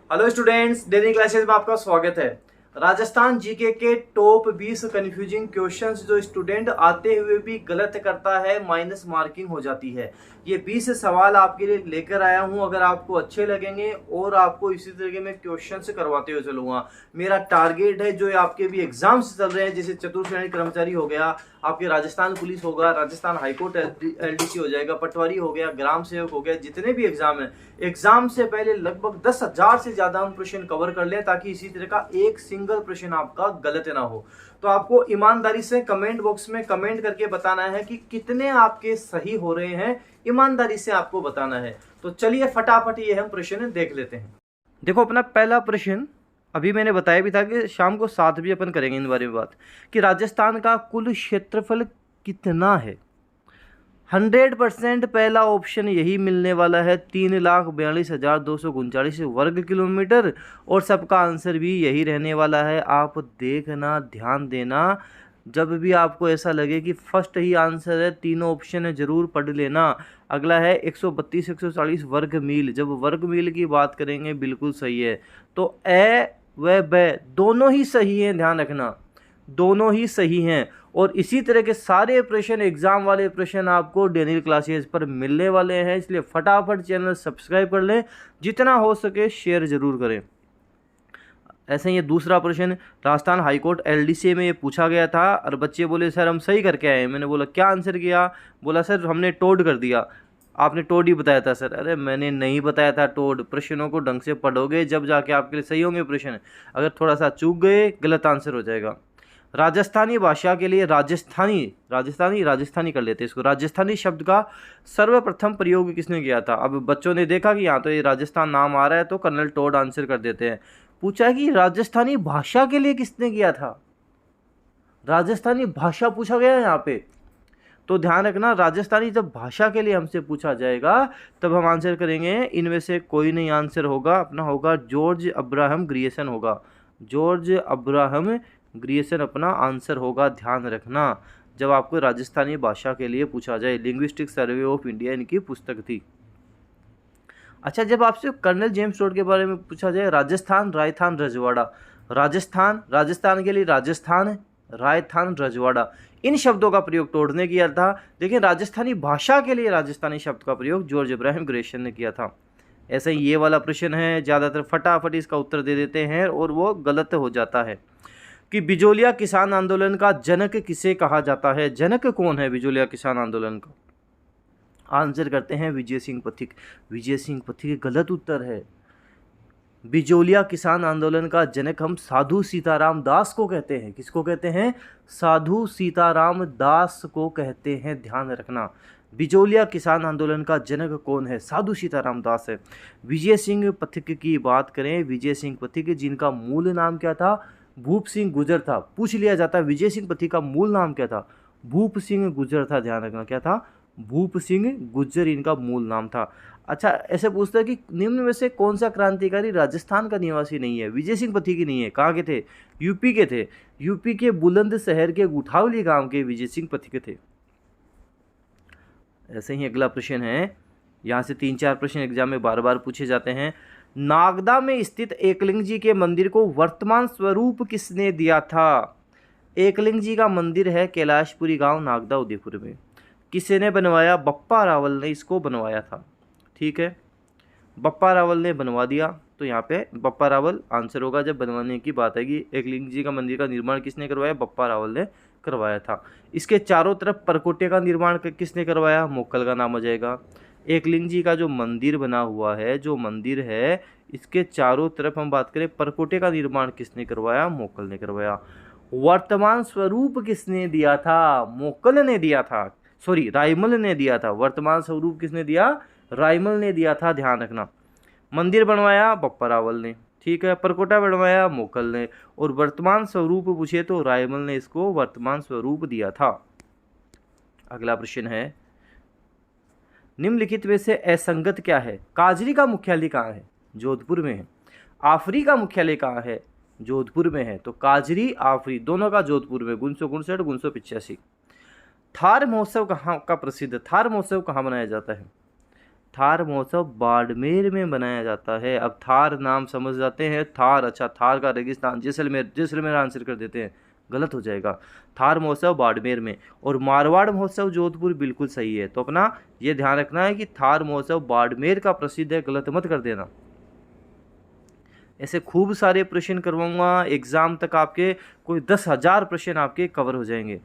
Hello students, daily classes में आपका स्वागत है। राजस्थान जीके के टॉप 20 कंफ्यूजिंग क्वेश्चंस जो स्टूडेंट आते हुए भी गलत करता है, माइनस मार्किंग हो जाती है। ये 20 सवाल आपके लिए लेकर आया हूं। अगर आपको अच्छे लगेंगे और आपको इसी तरीके में क्वेश्चंस करवाते हुए चलूंगा। मेरा टारगेट है जो आपके भी एग्जाम्स चल रहे हैं, जैसे चतुर्थ श्रेणी कर्मचारी हो गया, आपके राजस्थान पुलिस होगा, राजस्थान हाईकोर्ट एलडीसी हो जाएगा, पटवारी हो गया, ग्राम सेवक हो गया, जितने भी एग्जाम है, एग्जाम से पहले लगभग 10,000 से ज्यादा हम प्रश्न कवर कर लें, ताकि इसी तरह का एक सिंगल प्रश्न आपका गलत ना हो। तो आपको ईमानदारी से कमेंट बॉक्स में कमेंट करके बताना है कि कितने आपके सही हो रहे हैं। ईमानदारी से आपको बताना है। तो चलिए फटाफट ये हम प्रश्न देख लेते हैं। देखो, अपना पहला प्रश्न अभी मैंने बताया भी था कि शाम को 7 बजे अपन करेंगे इन बारे में बात, कि राजस्थान का कुल क्षेत्रफल कितना है। 100% पहला ऑप्शन यही मिलने वाला है, 3,42,239 वर्ग किलोमीटर, और सबका आंसर भी यही रहने वाला है। आप देखना, ध्यान देना, जब भी आपको ऐसा लगे कि फर्स्ट ही आंसर है, तीनों ऑप्शन जरूर पढ़ लेना। अगला है 132-140 वर्ग मील। जब वर्ग मील की बात करेंगे बिल्कुल सही है। तो ए व ब दोनों ही सही हैं, ध्यान रखना, दोनों ही सही हैं। और इसी तरह के सारे प्रश्न, एग्जाम वाले प्रश्न आपको डेली क्लासेस पर मिलने वाले हैं, इसलिए फटाफट चैनल सब्सक्राइब कर लें, जितना हो सके शेयर जरूर करें। ऐसे ही ये दूसरा प्रश्न राजस्थान हाईकोर्ट एलडीसी में ये पूछा गया था, और बच्चे बोले सर हम सही करके आए। मैंने बोला क्या आंसर किया? बोला सर हमने टोड कर दिया। आपने टोड ही बताया था सर। अरे मैंने नहीं बताया था टोड। प्रश्नों को ढंग से पढ़ोगे जब जाके आपके लिए सही होंगे प्रश्न। अगर थोड़ा सा चूक गए, गलत आंसर हो जाएगा। राजस्थानी भाषा के लिए राजस्थानी कर लेते इसको। राजस्थानी शब्द का सर्वप्रथम प्रयोग किसने किया था? अब बच्चों ने देखा कि यहाँ तो ये राजस्थान नाम आ रहा है, तो कर्नल टोड आंसर कर देते हैं। पूछा कि राजस्थानी भाषा के लिए किसने किया था? राजस्थानी भाषा पूछा गया है यहाँ पे, तो ध्यान रखना, राजस्थानी जब भाषा के लिए हमसे पूछा जाएगा तब हम आंसर करेंगे। इनमें से कोई नहीं आंसर होगा, अपना होगा जॉर्ज अब्राहम ग्रियर्सन होगा। जॉर्ज अब्राहम ग्रियर्सन अपना आंसर होगा, ध्यान रखना, जब आपको राजस्थानी भाषा के लिए पूछा जाए। लिंग्विस्टिक सर्वे ऑफ इंडिया इनकी पुस्तक थी। अच्छा, जब आपसे कर्नल जेम्स टोड के बारे में पूछा जाए, राजस्थान, राजस्थान, रजवाड़ा। राजस्थान के लिए राजस्थान, राजस्थान, रजवाड़ा, इन शब्दों का प्रयोग टोड ने किया था। लेकिन राजस्थानी भाषा के लिए राजस्थानी शब्द का प्रयोग जॉर्ज अब्राहम ग्रियर्सन ने किया था। ऐसा ही ये वाला प्रश्न है, ज़्यादातर फटाफट इसका उत्तर दे देते हैं और वो गलत हो जाता है। कि बिजोलिया किसान आंदोलन का जनक किसे कहा जाता है? जनक कौन है बिजोलिया किसान आंदोलन का? आंसर करते हैं विजय सिंह पथिक। विजय सिंह पथिक गलत उत्तर है। बिजोलिया किसान आंदोलन का जनक हम साधु सीताराम दास को कहते हैं। किसको कहते हैं? साधु सीताराम दास को कहते हैं, ध्यान रखना। बिजोलिया किसान आंदोलन का जनक कौन है? साधु सीताराम दास है। विजय सिंह पथिक की बात करें, विजय सिंह पथिक जिनका मूल नाम क्या था? भूप सिंह गुर्जर था। पूछ लिया जाता है विजय सिंह पथिक का मूल नाम क्या था? भूप सिंह गुर्जर था, ध्यान रखना, क्या था? भूप सिंह गुर्जर इनका मूल नाम था। अच्छा, ऐसे पूछता है कि निम्न में से कौन सा क्रांतिकारी राजस्थान का निवासी नहीं है? विजय सिंह पथिक नहीं है। कहाँ के थे? यूपी के थे। यूपी के बुलंदशहर के गुठावली गांव के विजय सिंह पथिक थे। ऐसे ही अगला प्रश्न है, यहाँ से 3-4 प्रश्न एग्जाम में बार बार पूछे जाते हैं। नागदा में स्थित एकलिंग जी के मंदिर को वर्तमान स्वरूप किसने दिया था? एकलिंग जी का मंदिर है कैलाशपुरी गांव, नागदा, उदयपुर में। किसने बनवाया? बप्पा रावल ने इसको बनवाया था। ठीक है, बप्पा रावल ने बनवा दिया, तो यहाँ पे बप्पा रावल आंसर होगा जब बनवाने की बात आएगी। एकलिंग जी का मंदिर का निर्माण किसने करवाया? बप्पा रावल ने करवाया था। इसके चारों तरफ परकोटे का निर्माण किसने करवाया? मोक्कल का नाम आ जाएगा। एकलिंग जी का जो मंदिर बना हुआ है, जो मंदिर है, इसके चारों तरफ हम बात करें, परकोटे का निर्माण किसने करवाया? मोक्कल ने करवाया। वर्तमान स्वरूप किसने दिया था? मोक्कल ने दिया था, सॉरी रायमल ने दिया था। वर्तमान स्वरूप किसने दिया? रायमल ने दिया था, ध्यान रखना। मंदिर बनवाया बप्पा रावल ने, ठीक है, परकोटा बनवाया मोक्कल ने, और वर्तमान स्वरूप पूछे तो रायमल ने इसको वर्तमान स्वरूप दिया था। अगला प्रश्न है, निम्नलिखित में से असंगत क्या है? काजरी का मुख्यालय कहाँ है? जोधपुर में है। आफरी का मुख्यालय कहाँ है? जोधपुर में है। तो काजरी, आफरी दोनों का जोधपुर में। 1959, 1985। थार महोत्सव कहाँ का प्रसिद्ध? थार महोत्सव कहाँ मनाया जाता है? थार महोत्सव बाड़मेर में मनाया जाता है। अब थार नाम समझ जाते हैं, थार, अच्छा थार का रेगिस्तान जैसलमेर, जैसलमेर आंसर कर देते हैं, गलत हो जाएगा। थार महोत्सव बाड़मेर में, और मारवाड़ महोत्सव जोधपुर, बिल्कुल सही है। तो अपना ये ध्यान रखना है कि थार महोत्सव बाड़मेर का प्रसिद्ध है, गलत मत कर देना। ऐसे खूब सारे प्रश्न करवाऊंगा, एग्जाम तक आपके कोई 10,000 प्रश्न आपके कवर हो जाएंगे।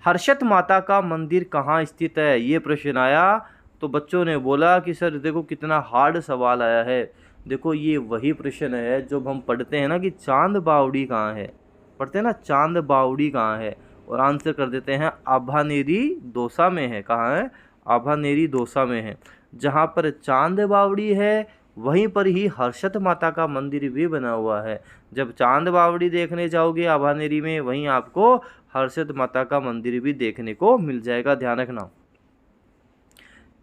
हर्षत माता का मंदिर कहाँ स्थित है, ये प्रश्न आया तो बच्चों ने बोला कि सर देखो कितना हार्ड सवाल आया है। देखो ये वही प्रश्न है जो हम पढ़ते हैं ना कि चांद बावड़ी कहाँ है, पढ़ते हैं ना चांद बावड़ी कहाँ है, और आंसर कर देते हैं आभानेरी दौसा में है। कहाँ है, आभानेरी दौसा में है। जहाँ पर चांद बावड़ी है वहीं पर ही हर्षत माता का मंदिर भी बना हुआ है। जब चांद बावड़ी देखने जाओगे आभानेरी में, वहीं आपको हर्षत माता का मंदिर भी देखने को मिल जाएगा, ध्यान रखना।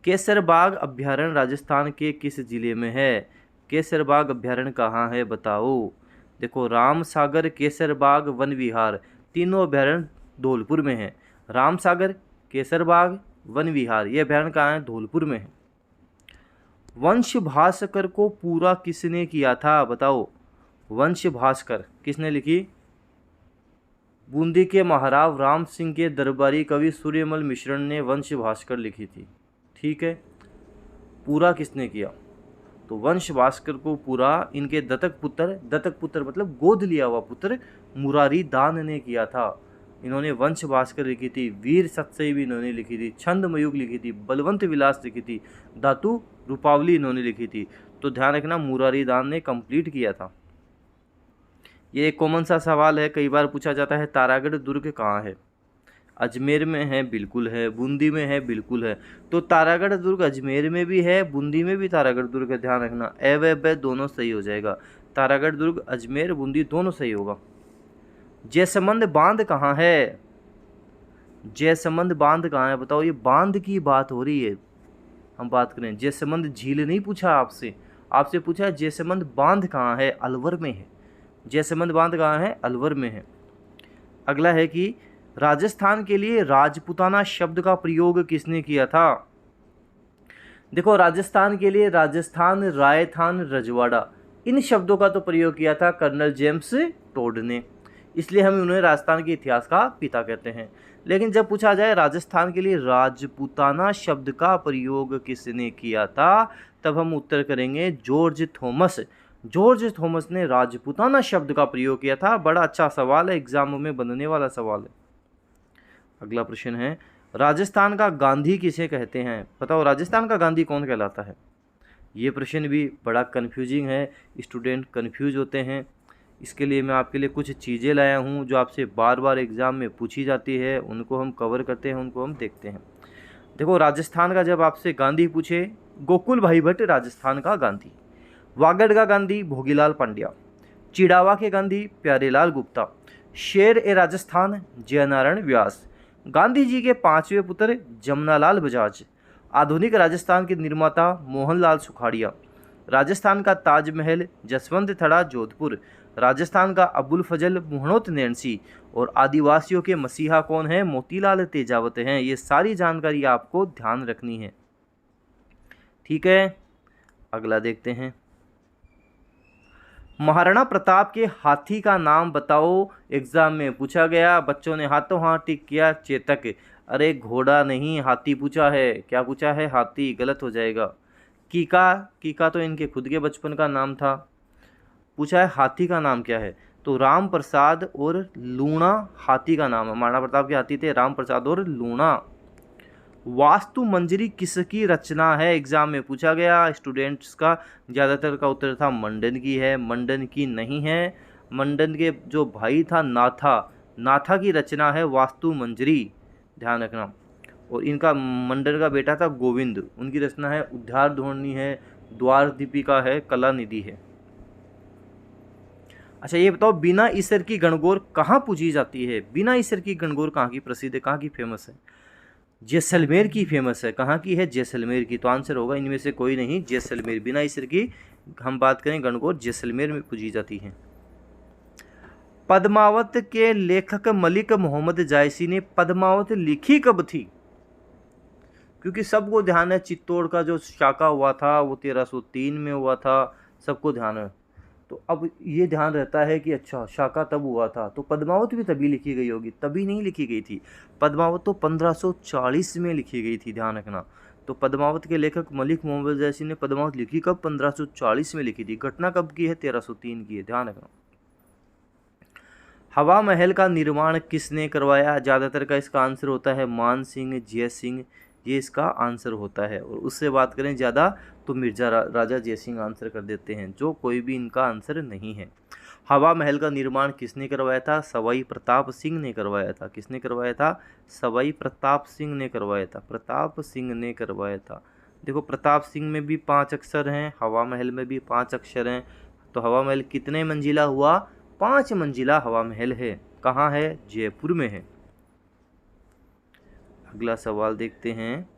केसरबाग अभ्यारण्य राजस्थान के किस जिले में है? केसरबाग अभ्यारण्य कहाँ है बताओ। देखो राम सागर, केसरबाग, वन विहार, तीनों अभ्यारण्य धौलपुर में है। राम सागर, केसरबाग, वन विहार, ये अभ्यारण्य कहाँ है? धौलपुर में है। वंश भास्कर को पूरा किसने किया था बताओ। वंश भास्कर किसने लिखी? बूंदी के महाराव राम सिंह के दरबारी कवि सूर्यमल मिश्रण ने वंश भास्कर लिखी थी। ठीक है, पूरा किसने किया? तो वंश भास्कर को पूरा इनके दत्तक पुत्र मतलब गोद लिया हुआ पुत्र मुरारी दान ने किया था। इन्होंने वंश भास्कर लिखी थी, वीर सत्सई भी इन्होंने लिखी थी, छंदमयुग लिखी थी, बलवंत विलास लिखी थी, धातु रूपावली इन्होंने लिखी थी। तो ध्यान रखना मुरारी दान ने कंप्लीट किया था। ये एक कॉमन सा सवाल है, कई बार पूछा जाता है तारागढ़ दुर्ग कहाँ है? अजमेर में है, बिल्कुल है। बूंदी में है, बिल्कुल है। तो तारागढ़ दुर्ग अजमेर में भी है, बूंदी में भी तारागढ़ दुर्ग है, ध्यान रखना। ए व ब दोनों सही हो जाएगा, तारागढ़ दुर्ग अजमेर बूंदी दोनों सही होगा। जयसमंद बांध कहाँ है? जयसमंद बांध कहाँ है बताओ। ये बांध की बात हो रही है, हम बात करें जयसमंद झील नहीं पूछा आपसे, आपसे पूछा जयसमंद बांध कहाँ है? अलवर में है। जयसमंद बांध कहाँ है? अलवर में है। अगला है कि राजस्थान के लिए राजपूताना शब्द का प्रयोग किसने किया था? देखो राजस्थान के लिए राजस्थान, रायथान, रजवाड़ा, इन शब्दों का तो प्रयोग किया था कर्नल जेम्स टोड ने, इसलिए हम उन्हें राजस्थान के इतिहास का पिता कहते हैं। लेकिन जब पूछा जाए राजस्थान के लिए राजपूताना शब्द का प्रयोग किसने किया था, तब हम उत्तर करेंगे जॉर्ज थॉमस। जॉर्ज थॉमस ने राजपूताना शब्द का प्रयोग किया था। बड़ा अच्छा सवाल है, एग्जाम में बनने वाला सवाल है। अगला प्रश्न है राजस्थान का गांधी किसे कहते हैं? बताओ राजस्थान का गांधी कौन कहलाता है? ये प्रश्न भी बड़ा कन्फ्यूजिंग है, स्टूडेंट कन्फ्यूज होते हैं। इसके लिए मैं आपके लिए कुछ चीज़ें लाया हूँ जो आपसे बार बार एग्ज़ाम में पूछी जाती है, उनको हम कवर करते हैं, उनको हम देखते हैं। देखो राजस्थान का जब आपसे गांधी पूछे, गोकुल भाई भट्ट राजस्थान का गांधी, वागड़ का गांधी भोगीलाल पांड्या, चिड़ावा के गांधी प्यारेलाल गुप्ता, शेर ए राजस्थान जयनारायण व्यास, गांधी जी के पांचवें पुत्र जमनालाल बजाज, आधुनिक राजस्थान के निर्माता मोहनलाल सुखाड़िया, राजस्थान का ताजमहल जसवंत थड़ा जोधपुर, राजस्थान का अबुल फजल मुहणोत नैन्सी, और आदिवासियों के मसीहा कौन है? मोतीलाल तेजावत हैं। ये सारी जानकारी आपको ध्यान रखनी है। ठीक है, अगला देखते हैं। महाराणा प्रताप के हाथी का नाम बताओ, एग्जाम में पूछा गया। बच्चों ने हाथों हाथ टिक किया चेतक। अरे घोड़ा नहीं, हाथी पूछा है। क्या पूछा है? हाथी, गलत हो जाएगा। कीका, कीका तो इनके खुद के बचपन का नाम था। पूछा है हाथी का नाम क्या है, तो राम प्रसाद और लूणा हाथी का नाम है। महाराणा प्रताप के हाथी थे राम प्रसाद और लूणा। वास्तु मंजरी किसकी रचना है? एग्जाम में पूछा गया। स्टूडेंट्स का ज़्यादातर का उत्तर था मंडन की है। मंडन की नहीं है, मंडन के जो भाई था नाथा, नाथा की रचना है वास्तु मंजरी, ध्यान रखना। और इनका मंडन का बेटा था गोविंद, उनकी रचना है उद्धार धोरणी है, द्वार दीपिका है, कला निधि है। अच्छा ये बताओ बिना ईसर की गणगौर कहाँ पूजी जाती है? बिना ईसर की गणगौर कहाँ की प्रसिद्ध है, कहाँ की फेमस है? जैसलमेर की फेमस है। कहाँ की है? जैसलमेर की। तो आंसर होगा इनमें से कोई नहीं, जैसलमेर। बिना ईसर की हम बात करें गणगौर जैसलमेर में पूजी जाती है। पद्मावत के लेखक मलिक मोहम्मद जायसी ने पद्मावत लिखी कब थी? क्योंकि सबको ध्यान है चित्तौड़ का जो शाका हुआ था वो 1303 में हुआ था, सबको ध्यान है। तो अब ये ध्यान रहता है कि अच्छा शाका तब हुआ था, तो पद्मावत भी तभी लिखी गई होगी। तभी नहीं लिखी गई थी, पद्मावत तो 1540 में लिखी गई थी, ध्यान रखना। तो पद्मावत के लेखक मलिक मोहम्मद जैसी ने पद्मावत लिखी कब? 1540 में लिखी थी। घटना कब की है? 1303 की है, ध्यान रखना। हवा महल का निर्माण किसने करवाया? ज़्यादातर का इसका आंसर होता है मान सिंह, जय सिंह, ये इसका आंसर होता है। और उससे बात करें ज़्यादा तो मिर्जा राजा जय सिंह आंसर कर देते हैं, जो कोई भी इनका आंसर नहीं है। हवा महल का निर्माण किसने करवाया था? सवाई प्रताप सिंह ने करवाया था। किसने करवाया था? सवाई प्रताप सिंह ने करवाया था। प्रताप सिंह ने करवाया था। देखो प्रताप सिंह में भी 5 अक्षर हैं, हवा महल में भी 5 अक्षर हैं। तो हवा महल कितने मंजिला हुआ? 5 मंजिला हवा महल है। कहाँ है? जयपुर में है। अगला सवाल देखते हैं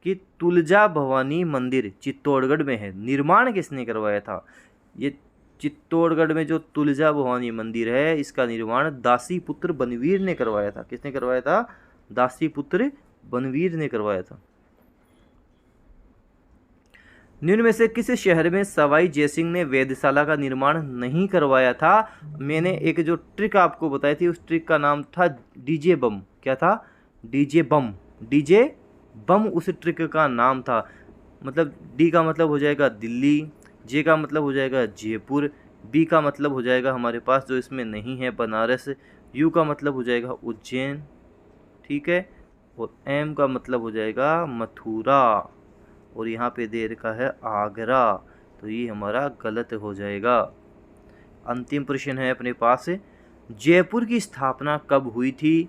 कि तुलजा भवानी मंदिर चित्तौड़गढ़ में है, निर्माण किसने करवाया था? ये चित्तौड़गढ़ में जो तुलजा भवानी मंदिर है, इसका निर्माण दासी पुत्र बनवीर ने करवाया था। किसने करवाया था? दासी पुत्र बनवीर ने करवाया था। निम्न में से किस शहर में सवाई जयसिंह ने वेधशाला का निर्माण नहीं करवाया था? मैंने एक जो ट्रिक आपको बताई थी, उस ट्रिक का नाम था डीजे बम। क्या था? डीजे बम। डीजे बम उस ट्रिक का नाम था। मतलब डी का मतलब हो जाएगा दिल्ली, जे का मतलब हो जाएगा जयपुर, बी का मतलब हो जाएगा हमारे पास जो इसमें नहीं है बनारस, यू का मतलब हो जाएगा उज्जैन, ठीक है, और एम का मतलब हो जाएगा मथुरा, और यहाँ पे दे रखा है आगरा। तो ये हमारा गलत हो जाएगा। अंतिम प्रश्न है अपने पास, जयपुर की स्थापना कब हुई थी?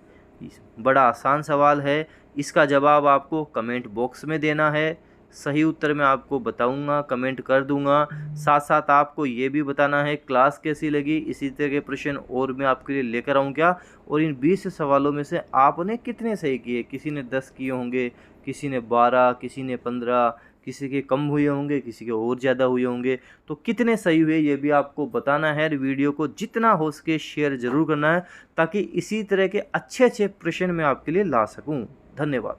बड़ा आसान सवाल है, इसका जवाब आपको कमेंट बॉक्स में देना है। सही उत्तर मैं आपको बताऊंगा, कमेंट कर दूंगा। साथ साथ आपको ये भी बताना है क्लास कैसी लगी। इसी तरह के प्रश्न और मैं आपके लिए लेकर आऊँ क्या? और इन 20 सवालों में से आपने कितने सही किए? किसी ने 10 किए होंगे, किसी ने 12, किसी ने 15, किसी के कम हुए होंगे, किसी के और ज़्यादा हुए होंगे। तो कितने सही हुए ये भी आपको बताना है। वीडियो को जितना हो सके शेयर ज़रूर करना है, ताकि इसी तरह के अच्छे अच्छे प्रश्न मैं आपके लिए ला सकूं। धन्यवाद।